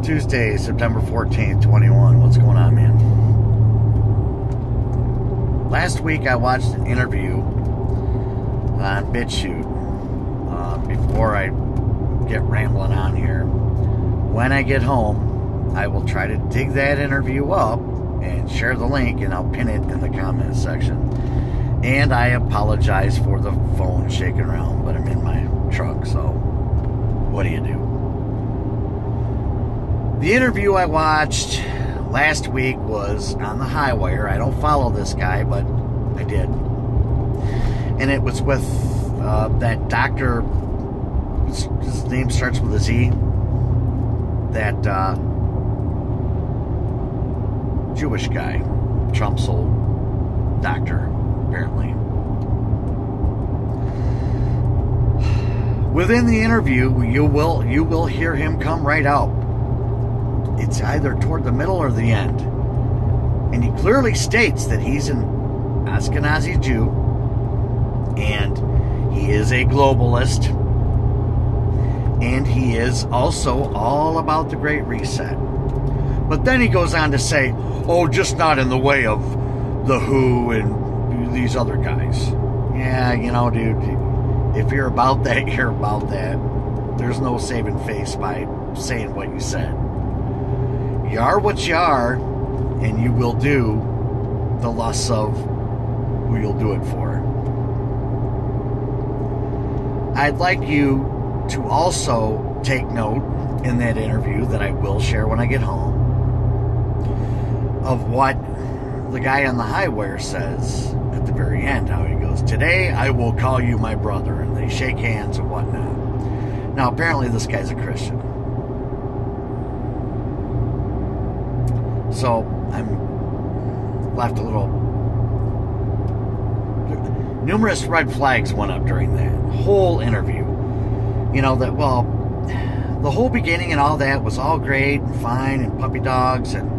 Tuesday, September 14th, 21. What's going on, man? Last week I watched an interview on BitChute. Before I get rambling on here, when I get home, I will try to dig that interview up and share the link, and I'll pin it in the comments section. And I apologize for the phone shaking around, but I'm in my truck, so what do you do? The interview I watched last week was on the Highwire. I don't follow this guy, but I did. And it was with that doctor, his name starts with a Z, that Jewish guy, Trump's old doctor, apparently. Within the interview, you will hear him come right out. It's either toward the middle or the end. And he clearly states that he's an Ashkenazi Jew and he is a globalist, and he is also all about the Great Reset. But then he goes on to say, oh, just not in the way of the WHO and these other guys. Yeah, you know, dude, if you're about that, you're about that. There's no saving face by saying what you said. You are what you are, and you will do the lusts of who you'll do it for. I'd like you to also take note in that interview that I will share when I get home of what the guy on the Highwire says at the very end. How he goes, today I will call you my brother, and they shake hands and whatnot. Now apparently this guy's a Christian. So I'm left a little... Numerous red flags went up during that whole interview. You know, that, well, the whole beginning and all that was all great and fine and puppy dogs and,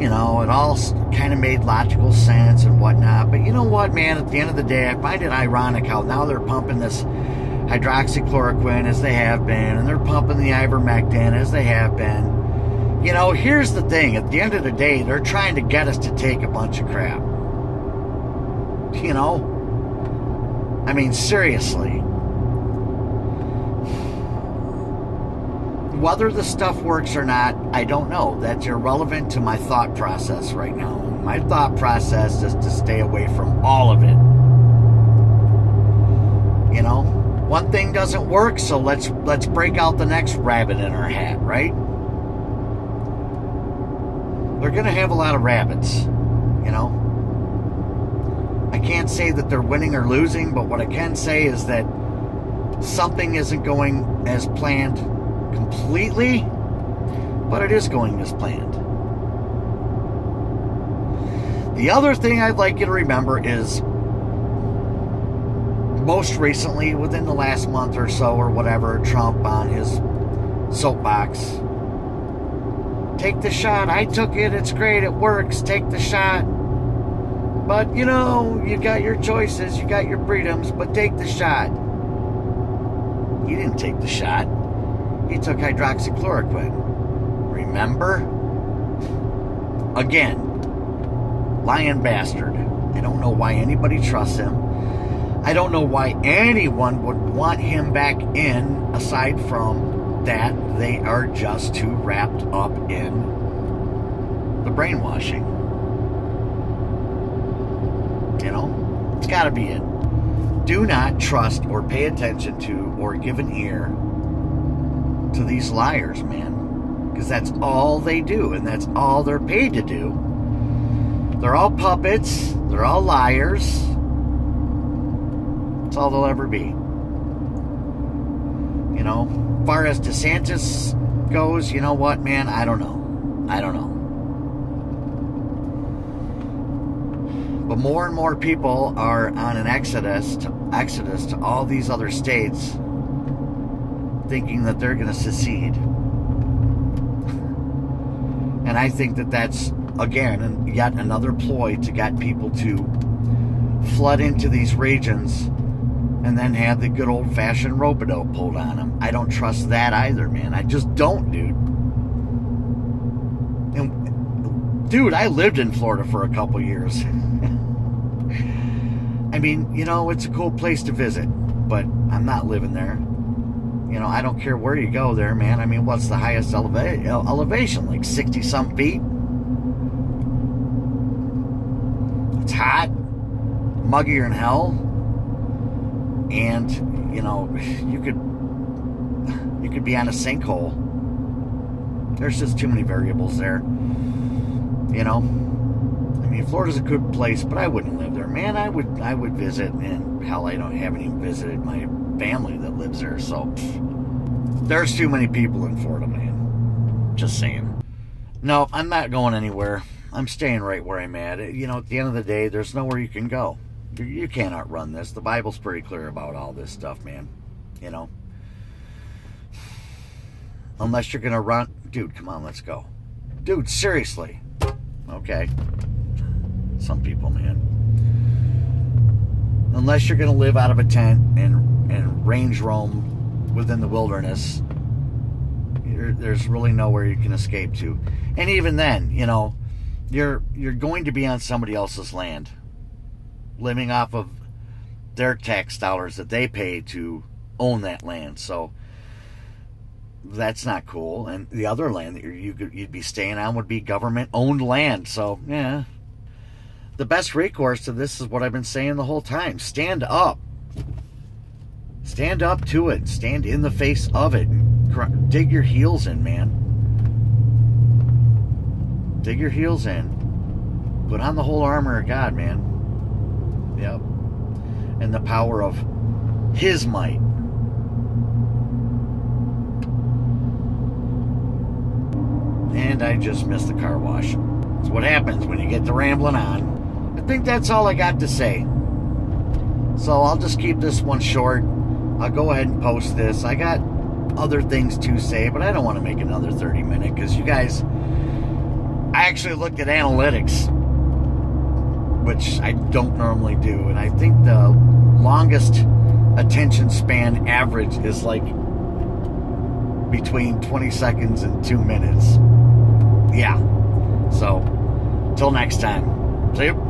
you know, it all kind of made logical sense and whatnot. But you know what, man, at the end of the day, I find it ironic how now they're pumping this hydroxychloroquine as they have been, and they're pumping the ivermectin as they have been. You know, here's the thing. At the end of the day, they're trying to get us to take a bunch of crap. You know? I mean, seriously. Whether the stuff works or not, I don't know. That's irrelevant to my thought process right now. My thought process is to stay away from all of it. You know? One thing doesn't work, so let's break out the next rabbit in our hat, right? They're going to have a lot of rabbits, you know? I can't say that they're winning or losing, but what I can say is that something isn't going as planned completely, but it is going as planned. The other thing I'd like you to remember is most recently, within the last month or so or whatever, Trump on his soapbox, take the shot. I took it. It's great. It works. Take the shot. But, you know, you got your choices. You got your freedoms. But take the shot. He didn't take the shot. He took hydroxychloroquine. Remember? Again. Lying bastard. I don't know why anybody trusts him. I don't know why anyone would want him back in, aside from that they are just too wrapped up in the brainwashing. You know? It's got to be it. Do not trust or pay attention to or give an ear to these liars, man. Because that's all they do, and that's all they're paid to do. They're all puppets. They're all liars. That's all they'll ever be. You know? As far as DeSantis goes, you know what, man? I don't know. I don't know. But more and more people are on an exodus to all these other states, thinking that they're going to secede. And I think that that's, again, yet another ploy to get people to flood into these regions and then have the good old-fashioned rope-a-dope pulled on them. I don't trust that either, man. I just don't, dude. Dude, I lived in Florida for a couple years. I mean, you know, it's a cool place to visit, but I'm not living there. You know, I don't care where you go there, man. I mean, what's the highest elevation? Like 60-some feet? It's hot, muggier than hell, and, you know, you could be on a sinkhole. There's just too many variables there. You know, I mean, Florida's a good place, but I wouldn't live there, man. I would visit, and hell, I haven't even visited my family that lives there. So there's too many people in Florida, man. Just saying. No, I'm not going anywhere. I'm staying right where I'm at. You know, at the end of the day, there's nowhere you can go. You can't outrun this. The Bible's pretty clear about all this stuff, man. You know, unless you're gonna run, dude. Come on, let's go, dude. Seriously. Okay. Some people, man. Unless you're going to live out of a tent and range roam within the wilderness, there's really nowhere you can escape to. And even then, you know, you're going to be on somebody else's land, living off of their tax dollars that they pay to own that land. So that's not cool. And the other land that you'd be staying on would be government-owned land. So, yeah. The best recourse to this is what I've been saying the whole time. Stand up. Stand up to it. Stand in the face of it. Dig your heels in, man. Dig your heels in. Put on the whole armor of God, man. Yep. And the power of His might. And I just missed the car wash. It's what happens when you get to rambling on. I think that's all I got to say. So I'll just keep this one short. I'll go ahead and post this. I got other things to say, but I don't want to make another 30-minute because you guys, I actually looked at analytics, which I don't normally do, and I think the longest attention span average is like between 20 seconds and 2 minutes. Yeah. So, till next time. See you.